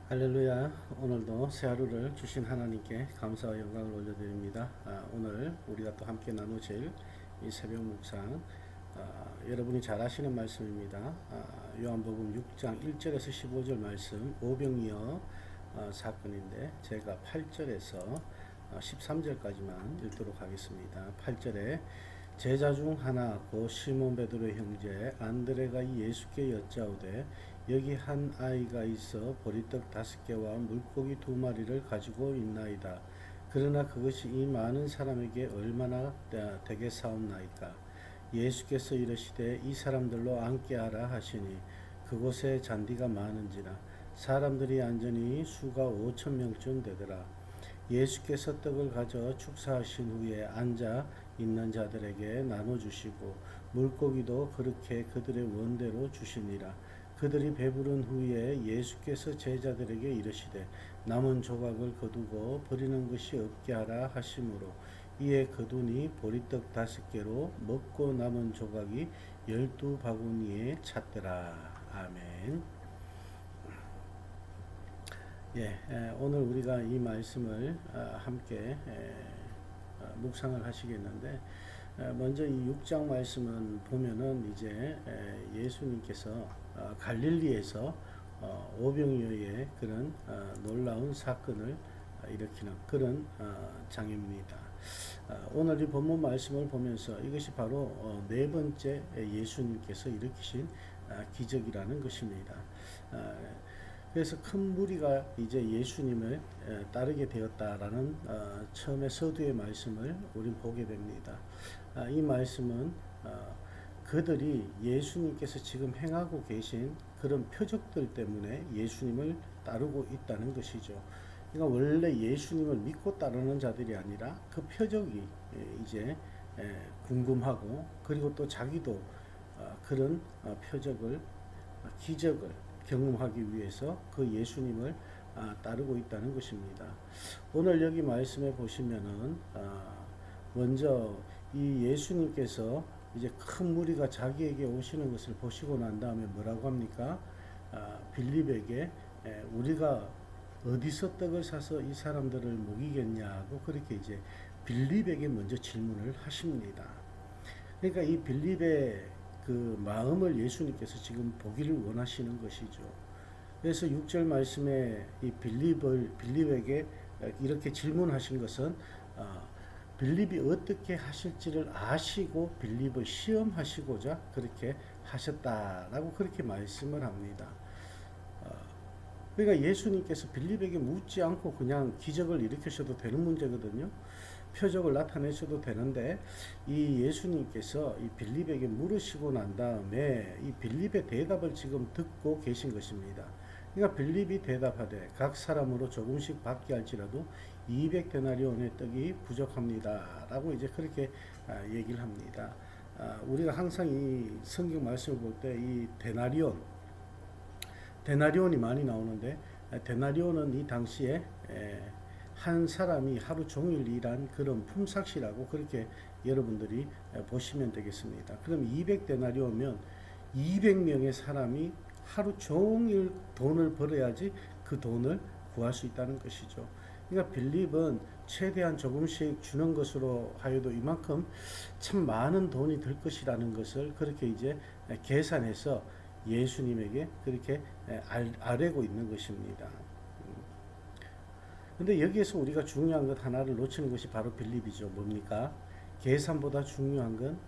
할렐루야. 오늘도 새 하루를 주신 하나님께 감사와 영광을 올려드립니다. 오늘 우리가 또 함께 나누실 이 새벽 묵상, 여러분이 잘 아시는 말씀입니다. 요한복음 6장 1절에서 15절 말씀 오병이어 사건인데 제가 8절에서 13절까지만 읽도록 하겠습니다. 8절에 제자 중 하나 곧 시몬 베드로의 형제 안드레가 예수께 여짜오되 여기 한 아이가 있어 보리떡 5개와 물고기 2마리를 가지고 있나이다. 그러나 그것이 이 많은 사람에게 얼마나 되겠사옵나이까. 예수께서 이르시되 이 사람들로 앉게 하라 하시니 그곳에 잔디가 많은지라 사람들이 앉으니 수가 5,000명쯤 되더라. 예수께서 떡을 가져 축사하신 후에 앉아 있는 자들에게 나눠주시고 물고기도 그렇게 그들의 원대로 주시니라. 그들이 배부른 후에 예수께서 제자들에게 이르시되 남은 조각을 거두고 버리는 것이 없게 하라 하시므로 이에 거두니 보리떡 5개로 먹고 남은 조각이 12바구니에 찼더라. 아멘. 오늘 우리가 이 말씀을 함께 묵상을 하시겠는데, 먼저 이 6장 말씀은 보면은 이제 예수님께서 갈릴리에서 오병이어의 그런 놀라운 사건을 일으키는 그런 장입니다. 오늘 이 본문 말씀을 보면서 이것이 바로 네 번째 예수님께서 일으키신 기적이라는 것입니다. 그래서 큰 무리가 이제 예수님을 따르게 되었다라는 처음에 서두의 말씀을 우린 보게 됩니다. 이 말씀은 그들이 예수님께서 지금 행하고 계신 그런 표적들 때문에 예수님을 따르고 있다는 것이죠. 그러니까 원래 예수님을 믿고 따르는 자들이 아니라 그 표적이 이제 궁금하고, 그리고 또 자기도 그런 표적을, 기적을 경험하기 위해서 그 예수님을 따르고 있다는 것입니다. 오늘 여기 말씀에 보시면은 먼저 이 예수님께서 이제 큰 무리가 자기에게 오시는 것을 보시고 난 다음에 뭐라고 합니까? 빌립에게 우리가 어디서 떡을 사서 이 사람들을 먹이겠냐고 그렇게 이제 빌립에게 먼저 질문을 하십니다. 그러니까 이 빌립의 그 마음을 예수님께서 지금 보기를 원하시는 것이죠. 그래서 6절 말씀에 이 빌립에게 이렇게 질문하신 것은 빌립이 어떻게 하실지를 아시고 빌립을 시험하시고자 그렇게 하셨다라고 그렇게 말씀을 합니다. 그러니까 예수님께서 빌립에게 묻지 않고 그냥 기적을 일으키셔도 되는 문제거든요. 표적을 나타내셔도 되는데 이 예수님께서 이 빌립에게 물으시고 난 다음에 이 빌립의 대답을 지금 듣고 계신 것입니다. 그러니까 빌립이 대답하되 각 사람으로 조금씩 받게 할지라도 200데나리온의 떡이 부족합니다 라고 이제 그렇게 얘기를 합니다. 우리가 항상 이 성경 말씀을 볼 때 이 데나리온이 많이 나오는데, 데나리온은 이 당시에 한 사람이 하루 종일 일한 그런 품삯이라고 그렇게 여러분들이 보시면 되겠습니다. 그럼 200데나리온이면 200명의 사람이 하루 종일 돈을 벌어야지 그 돈을 구할 수 있다는 것이죠. 그러니까 빌립은 최대한 조금씩 주는 것으로 하여도 이만큼 참 많은 돈이 들 것이라는 것을 그렇게 이제 계산해서 예수님에게 그렇게 아뢰고 있는 것입니다. 근데 여기에서 우리가 중요한 것 하나를 놓치는 것이 바로 빌립이죠. 뭡니까? 계산보다 중요한 건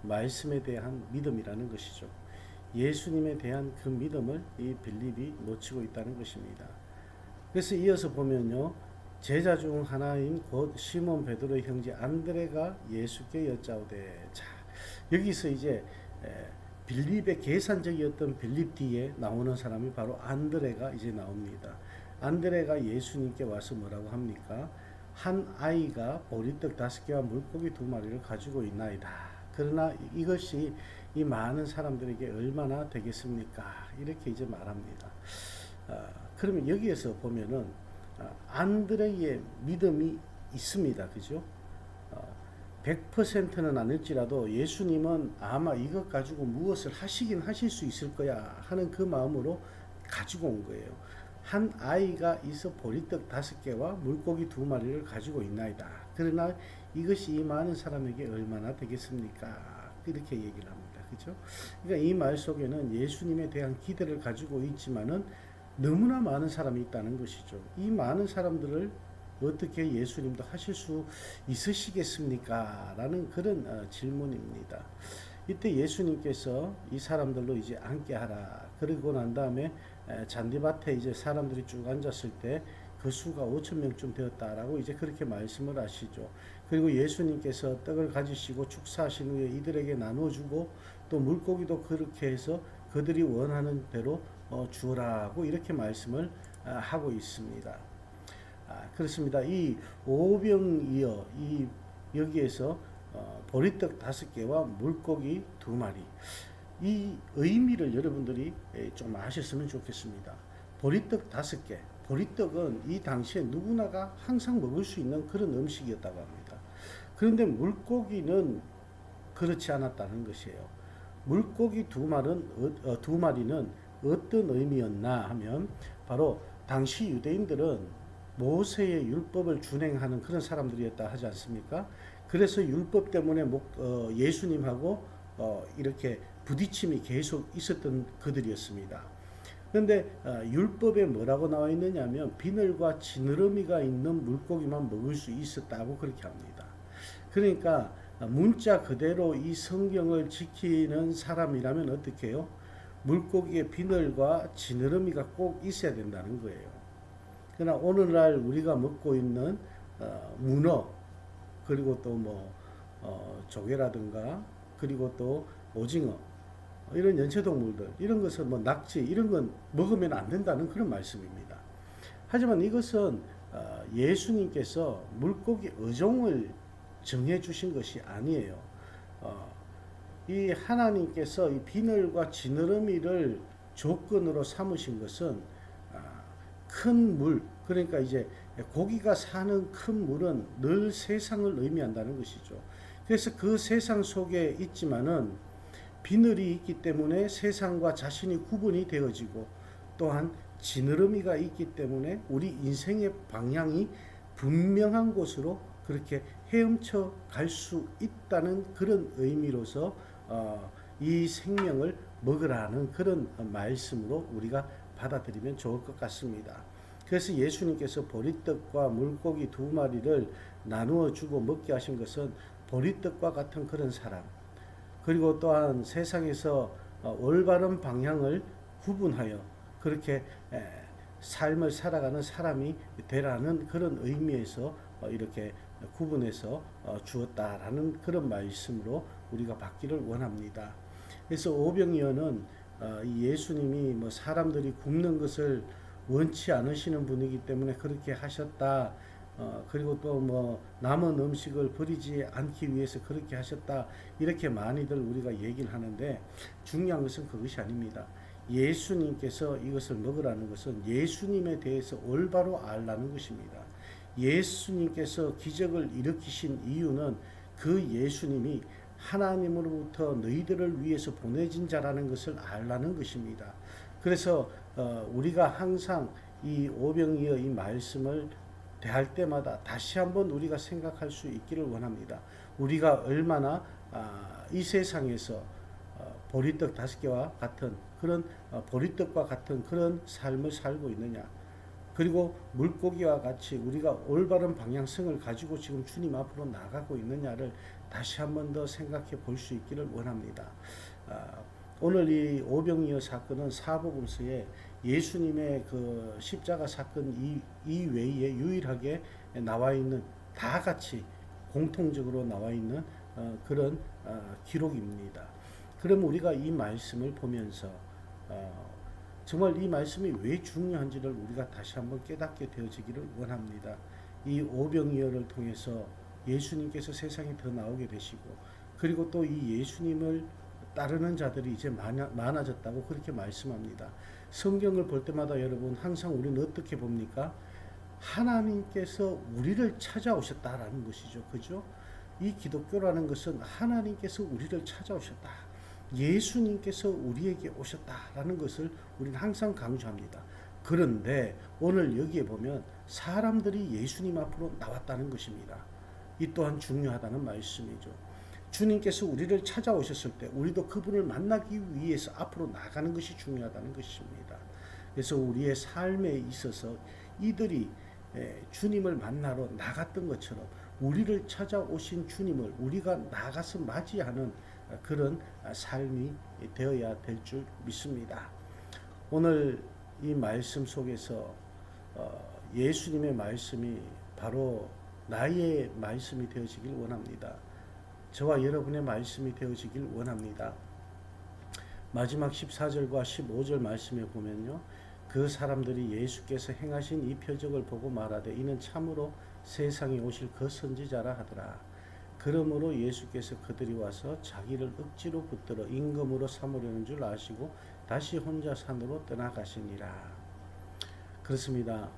말씀에 대한 믿음이라는 것이죠. 예수님에 대한 그 믿음을 이 빌립이 놓치고 있다는 것입니다. 그래서 이어서 보면요, 제자 중 하나인 곧 시몬 베드로의 형제 안드레가 예수께 여짜오되, 자, 여기서 이제 빌립의 계산적이었던 빌립 뒤에 나오는 사람이 바로 안드레가 이제 나옵니다. 안드레가 예수님께 와서 뭐라고 합니까? 한 아이가 보리떡 5개와 물고기 2마리를 가지고 있나이다. 그러나 이것이 이 많은 사람들에게 얼마나 되겠습니까? 이렇게 이제 말합니다. 그러면 여기에서 보면은 안드레의 믿음이 있습니다. 그죠? 100%는 아닐지라도 예수님은 아마 이것 가지고 무엇을 하시긴 하실 수 있을 거야 하는 그 마음으로 가지고 온 거예요. 한 아이가 있어 보리떡 5개와 물고기 2마리를 가지고 있나이다. 그러나 이것이 이 많은 사람에게 얼마나 되겠습니까? 이렇게 얘기를 합니다. 그죠? 그러니까 이 말 속에는 예수님에 대한 기대를 가지고 있지만은 너무나 많은 사람이 있다는 것이죠. 이 많은 사람들을 어떻게 예수님도 하실 수 있으시겠습니까? 라는 그런 질문입니다. 이때 예수님께서 이 사람들로 이제 앉게 하라. 그리고 난 다음에 잔디밭에 이제 사람들이 쭉 앉았을 때 그 수가 5천 명쯤 되었다라고 이제 그렇게 말씀을 하시죠. 그리고 예수님께서 떡을 가지시고 축사하신 후에 이들에게 나눠주고 또 물고기도 그렇게 해서 그들이 원하는 대로 주라고 이렇게 말씀을 하고 있습니다. 그렇습니다. 이 오병이어 이 여기에서 보리떡 5개와 물고기 2마리 이 의미를 여러분들이 좀 아셨으면 좋겠습니다. 보리떡 5개. 보리떡은 이 당시에 누구나가 항상 먹을 수 있는 그런 음식이었다고 합니다. 그런데 물고기는 그렇지 않았다는 것이에요. 물고기 2마리는 어떤 의미였나 하면 바로 당시 유대인들은 모세의 율법을 준행하는 그런 사람들이었다 하지 않습니까? 그래서 율법 때문에 예수님하고 이렇게 부딪힘이 계속 있었던 그들이었습니다. 그런데 율법에 뭐라고 나와 있느냐면 비늘과 지느러미가 있는 물고기만 먹을 수 있었다고 그렇게 합니다. 그러니까 문자 그대로 이 성경을 지키는 사람이라면 어떻게 해요? 물고기의 비늘과 지느러미가 꼭 있어야 된다는 거예요. 그러나 오늘날 우리가 먹고 있는 문어 그리고 또 조개라든가 그리고 또 오징어 이런 연체동물들 이런 것은 낙지 이런 건 먹으면 안 된다는 그런 말씀입니다. 하지만 이것은 예수님께서 물고기 어종을 정해 주신 것이 아니에요. 이 하나님께서 이 비늘과 지느러미를 조건으로 삼으신 것은 큰 물, 그러니까 이제 고기가 사는 큰 물은 늘 세상을 의미한다는 것이죠. 그래서 그 세상 속에 있지만은 비늘이 있기 때문에 세상과 자신이 구분이 되어지고 또한 지느러미가 있기 때문에 우리 인생의 방향이 분명한 곳으로 그렇게 헤엄쳐 갈 수 있다는 그런 의미로서 이 생명을 먹으라는 그런 말씀으로 우리가 받아들이면 좋을 것 같습니다. 그래서 예수님께서 보리떡과 물고기 2마리를 나누어 주고 먹게 하신 것은 보리떡과 같은 그런 사람, 그리고 또한 세상에서 올바른 방향을 구분하여 그렇게 삶을 살아가는 사람이 되라는 그런 의미에서 이렇게 구분해서 주었다라는 그런 말씀으로 우리가 받기를 원합니다. 그래서 오병이어는 예수님이 사람들이 굶는 것을 원치 않으시는 분이기 때문에 그렇게 하셨다. 그리고 또 남은 음식을 버리지 않기 위해서 그렇게 하셨다. 이렇게 많이들 우리가 얘기를 하는데 중요한 것은 그것이 아닙니다. 예수님께서 이것을 먹으라는 것은 예수님에 대해서 올바로 알라는 것입니다. 예수님께서 기적을 일으키신 이유는 그 예수님이 하나님으로부터 너희들을 위해서 보내진 자라는 것을 알라는 것입니다. 그래서 우리가 항상 이 오병이어 이 말씀을 대할 때마다 다시 한번 우리가 생각할 수 있기를 원합니다. 우리가 얼마나 이 세상에서 보리떡 5개와 같은 그런 보리떡과 같은 그런 삶을 살고 있느냐. 그리고 물고기와 같이 우리가 올바른 방향성을 가지고 지금 주님 앞으로 나가고 있느냐를 다시 한번 더 생각해 볼 수 있기를 원합니다. 오늘 이 오병이어 사건은 사복음서에 예수님의 그 십자가 사건 이외에 유일하게 나와 있는 다 같이 공통적으로 나와 있는 그런 기록입니다. 그럼 우리가 이 말씀을 보면서 정말 이 말씀이 왜 중요한지를 우리가 다시 한번 깨닫게 되어지기를 원합니다. 이 오병이어를 통해서 예수님께서 세상에 더 나오게 되시고 그리고 또 이 예수님을 따르는 자들이 이제 많아졌다고 그렇게 말씀합니다. 성경을 볼 때마다 여러분 항상 우리는 어떻게 봅니까? 하나님께서 우리를 찾아오셨다라는 것이죠. 그죠? 이 기독교라는 것은 하나님께서 우리를 찾아오셨다. 예수님께서 우리에게 오셨다라는 것을 우리는 항상 강조합니다. 그런데 오늘 여기에 보면 사람들이 예수님 앞으로 나왔다는 것입니다. 이 또한 중요하다는 말씀이죠. 주님께서 우리를 찾아오셨을 때 우리도 그분을 만나기 위해서 앞으로 나가는 것이 중요하다는 것입니다. 그래서 우리의 삶에 있어서 이들이 주님을 만나러 나갔던 것처럼 우리를 찾아오신 주님을 우리가 나가서 맞이하는 그런 삶이 되어야 될 줄 믿습니다. 오늘 이 말씀 속에서 예수님의 말씀이 바로 나의 말씀이 되어지길 원합니다. 저와 여러분의 말씀이 되어지길 원합니다. 마지막 14절과 15절 말씀에 보면요, 그 사람들이 예수께서 행하신 이 표적을 보고 말하되 이는 참으로 세상에 오실 그 선지자라 하더라. 그러므로 예수께서 그들이 와서 자기를 억지로 붙들어 임금으로 삼으려는 줄 아시고 다시 혼자 산으로 떠나가시니라. 그렇습니다.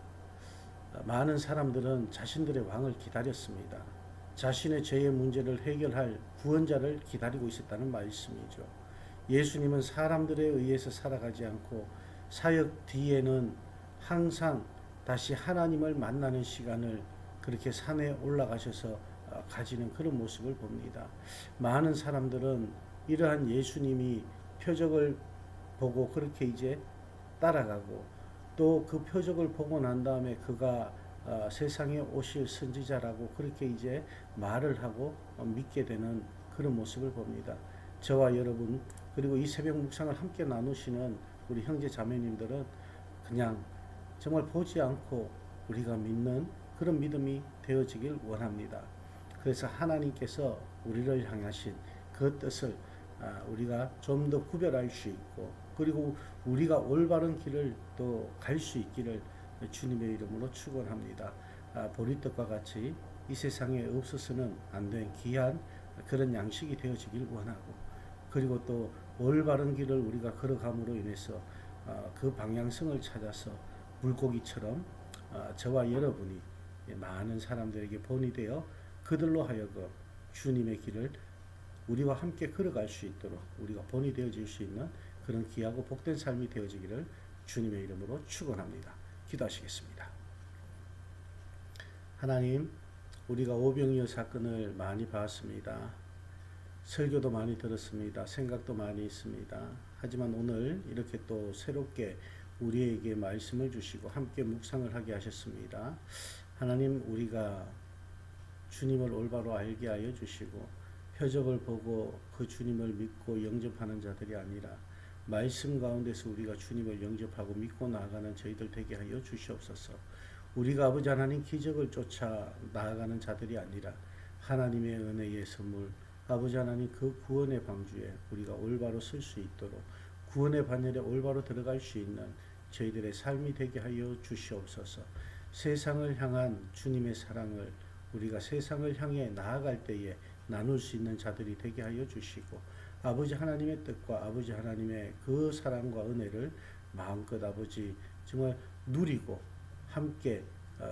많은 사람들은 자신들의 왕을 기다렸습니다. 자신의 죄의 문제를 해결할 구원자를 기다리고 있었다는 말씀이죠. 예수님은 사람들에 의해서 살아가지 않고 사역 뒤에는 항상 다시 하나님을 만나는 시간을 그렇게 산에 올라가셔서 가지는 그런 모습을 봅니다. 많은 사람들은 이러한 예수님이 표적을 보고 그렇게 이제 따라가고 또 그 표적을 보고 난 다음에 그가 세상에 오실 선지자라고 그렇게 이제 말을 하고 믿게 되는 그런 모습을 봅니다. 저와 여러분 그리고 이 새벽 묵상을 함께 나누시는 우리 형제 자매님들은 그냥 정말 보지 않고 우리가 믿는 그런 믿음이 되어지길 원합니다. 그래서 하나님께서 우리를 향하신 그 뜻을 우리가 좀 더 구별할 수 있고 그리고 우리가 올바른 길을 또 갈 수 있기를 주님의 이름으로 축원합니다. 보리떡과 같이 이 세상에 없어서는 안 된 귀한 그런 양식이 되어지길 원하고 그리고 또 올바른 길을 우리가 걸어감으로 인해서 그 방향성을 찾아서 물고기처럼 저와 여러분이 많은 사람들에게 본이 되어 그들로 하여금 주님의 길을 우리와 함께 걸어갈 수 있도록 우리가 본이 되어질 수 있는 그런 귀하고 복된 삶이 되어지기를 주님의 이름으로 축원합니다. 기도하시겠습니다. 하나님, 우리가 오병이어 사건을 많이 봤습니다. 설교도 많이 들었습니다. 생각도 많이 있습니다. 하지만 오늘 이렇게 또 새롭게 우리에게 말씀을 주시고 함께 묵상을 하게 하셨습니다. 하나님, 우리가 주님을 올바로 알게 하여 주시고 표적을 보고 그 주님을 믿고 영접하는 자들이 아니라 말씀 가운데서 우리가 주님을 영접하고 믿고 나아가는 저희들 되게 하여 주시옵소서. 우리가 아버지 하나님 기적을 쫓아 나아가는 자들이 아니라 하나님의 은혜의 선물 아버지 하나님 그 구원의 방주에 우리가 올바로 설 수 있도록 구원의 반열에 올바로 들어갈 수 있는 저희들의 삶이 되게 하여 주시옵소서. 세상을 향한 주님의 사랑을 우리가 세상을 향해 나아갈 때에 나눌 수 있는 자들이 되게 하여 주시고 아버지 하나님의 뜻과 아버지 하나님의 그 사랑과 은혜를 마음껏 아버지 정말 누리고 함께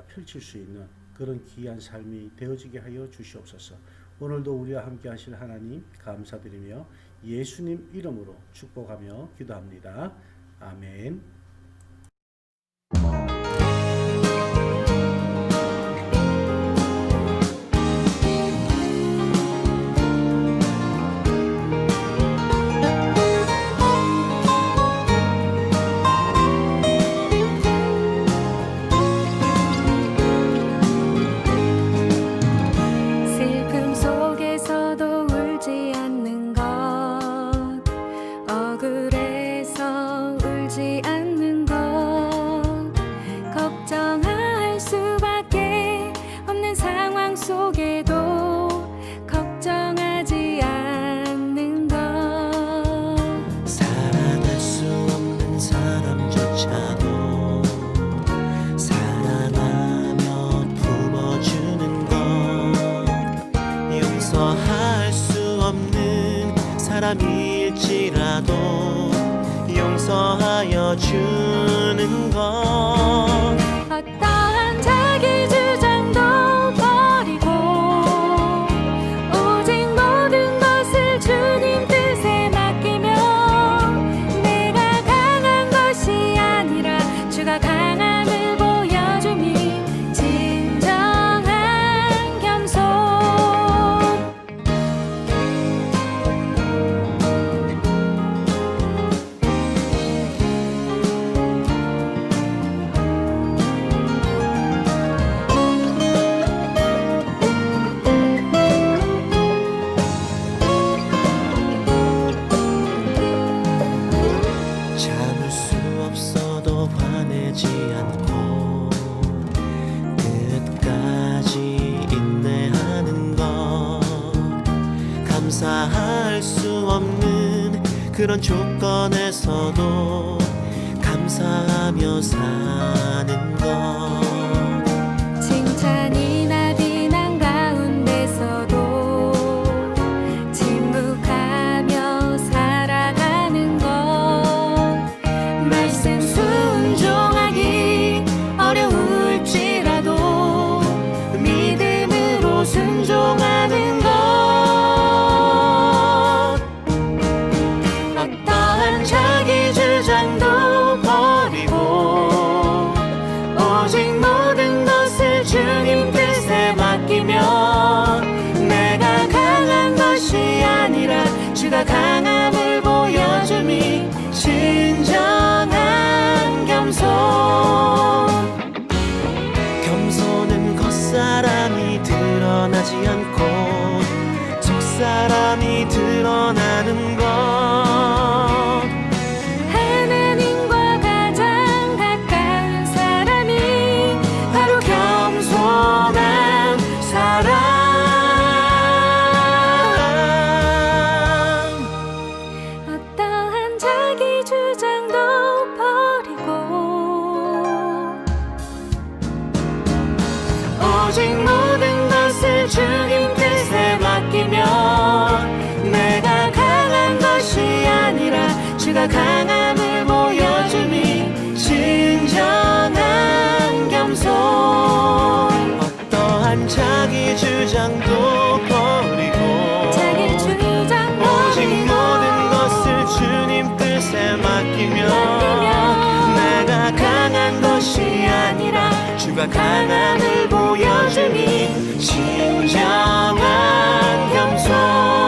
펼칠 수 있는 그런 귀한 삶이 되어지게 하여 주시옵소서. 오늘도 우리와 함께 하실 하나님 감사드리며 예수님 이름으로 축복하며 기도합니다. 아멘. 사람일지라도 용서하여 주는 것 어떠한 자기 주장도 버리고 오직 모든 것을 주님 뜻에 맡기며 내가 강한 것이 아니라 주가 할 수 없는 그런 조건에서도 감사하며 사는 것. 칭찬이나 비난 가운데서도 침묵하며 살아가는 것. 말씀 순종하기 어려울지라도 믿음으로 순종하는 것. 어떠한 자기 주장도 버리고 오직 모든 것을 주님 뜻에 맡기며 내가 강한 것이 아니라 주가 강함을 보여줌이 진정한 겸손. 겸손은 겉사람이 드러나지 않고 속사람이 드러나는 것. 하나님과 가장 가까운 사람이 바로 겸손한 사람. 어떠한 자기 주장도 버리고 오직 모든 것을 주님 뜻에 맡기며 내가 강한 것이 아니라 주가 강함을 보여줌이 진정한 겸손. 어떠한 자기 주장도 버리고 자기 주장 오직 버리고 모든 것을 주님 뜻에 맡기며 내가 강한 것이 아니라 주가 강함을 보여주니 진정한 겸손.